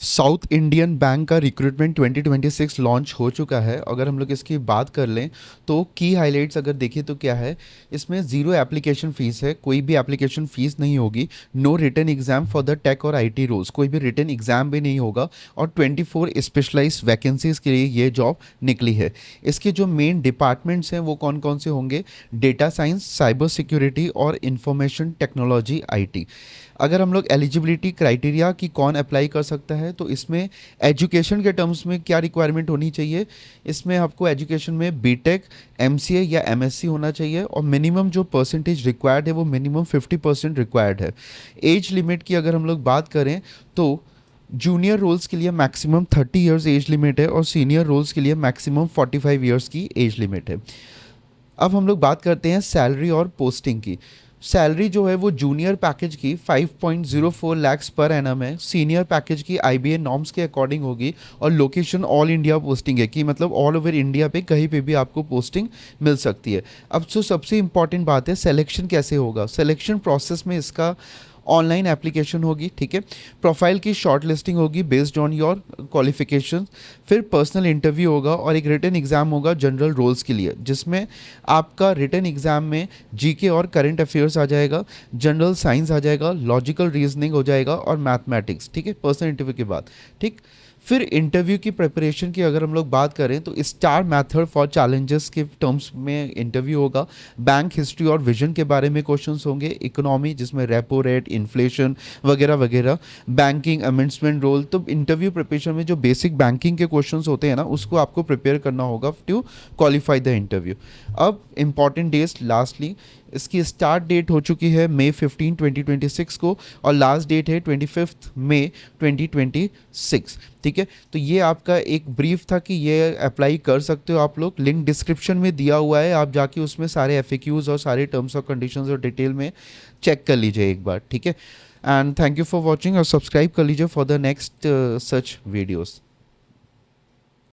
South Indian bank का recruitment 2026 launch हो चुका है। अगर हम लोग इसकी बात कर लें तो की हाइलाइट्स अगर देखें तो क्या है, इसमें ज़ीरो एप्लीकेशन फ़ीस है, कोई भी एप्लीकेशन फ़ीस नहीं होगी। No written exam for the tech और आईटी रोल्स, कोई भी रिटन एग्ज़ाम भी नहीं होगा। और 24 स्पेशलाइज्ड वैकेंसीज़ के लिए ये जॉब निकली है। इसके जो मेन डिपार्टमेंट्स हैं वो कौन कौन से होंगे? डेटा साइंस, साइबर सिक्योरिटी और इंफॉर्मेशन टेक्नोलॉजी आईटी। अगर हम लोग एलिजिबिलिटी क्राइटेरिया कि कौन अप्लाई कर सकता है, तो इसमें एजुकेशन के टर्म्स में क्या रिक्वायरमेंट होनी चाहिए? इसमें आपको एजुकेशन में बीटेक, एमसीए या एमएससी होना चाहिए और मिनिमम जो परसेंटेज रिक्वायर्ड है वो मिनिमम 50% रिक्वायर्ड है। एज लिमिट की अगर हम लोग बात करें तो जूनियर रोल्स के लिए मैक्सिमम 30 इयर्स एज लिमिट है और सीनियर रोल्स के लिए मैक्सिमम 45 इयर्स की एज लिमिट है। अब हम लोग बात करते हैं सैलरी और पोस्टिंग की। सैलरी जो है वो जूनियर पैकेज की 5.04 लैक्स पर एनम है, सीनियर पैकेज की आईबीए नॉर्म्स के अकॉर्डिंग होगी और लोकेशन ऑल इंडिया पोस्टिंग है कि मतलब ऑल ओवर इंडिया पे कहीं पे भी आपको पोस्टिंग मिल सकती है। अब तो सबसे इम्पॉर्टेंट बात है सिलेक्शन कैसे होगा। सिलेक्शन प्रोसेस में इसका ऑनलाइन एप्लीकेशन होगी, ठीक है। प्रोफाइल की शॉर्ट लिस्टिंग होगी बेस्ड ऑन योर क्वालिफिकेशन। फिर पर्सनल इंटरव्यू होगा और एक रिटन एग्ज़ाम होगा जनरल रोल्स के लिए, जिसमें आपका रिटन एग्ज़ाम में जीके और करंट अफेयर्स आ जाएगा, जनरल साइंस आ जाएगा, लॉजिकल रीजनिंग हो जाएगा और मैथमेटिक्स, ठीक है, पर्सनल इंटरव्यू के बाद। ठीक। फिर इंटरव्यू की प्रिपरेशन की अगर हम लोग बात करें तो स्टार मेथड फॉर चैलेंजेस के टर्म्स में इंटरव्यू होगा। बैंक हिस्ट्री और विजन के बारे में क्वेश्चंस होंगे। इकोनॉमी जिसमें रेपो रेट, इन्फ्लेशन वगैरह वगैरह। Banking, amendment role. तो इंटरव्यू प्रिपरेशन में जो बेसिक बैंकिंग के क्वेश्चंस होते हैं ना, उसको आपको प्रिपेयर करना होगा टू क्वालिफाई द इंटरव्यू। अब इंपॉर्टेंट डेज लास्टली, इसकी स्टार्ट डेट हो चुकी है मई 15 2026 को और लास्ट डेट है 25 मई 2026, ठीक है। तो ये आपका एक ब्रीफ था कि ये अप्लाई कर सकते हो आप लोग। लिंक डिस्क्रिप्शन में दिया हुआ है, आप जाके उसमें सारे एफएक्यूज और सारे टर्म्स और कंडीशंस और डिटेल में चेक कर लीजिए एक बार, ठीक है। And thank you for watching और सब्सक्राइब कर लीजिए for the next such videos.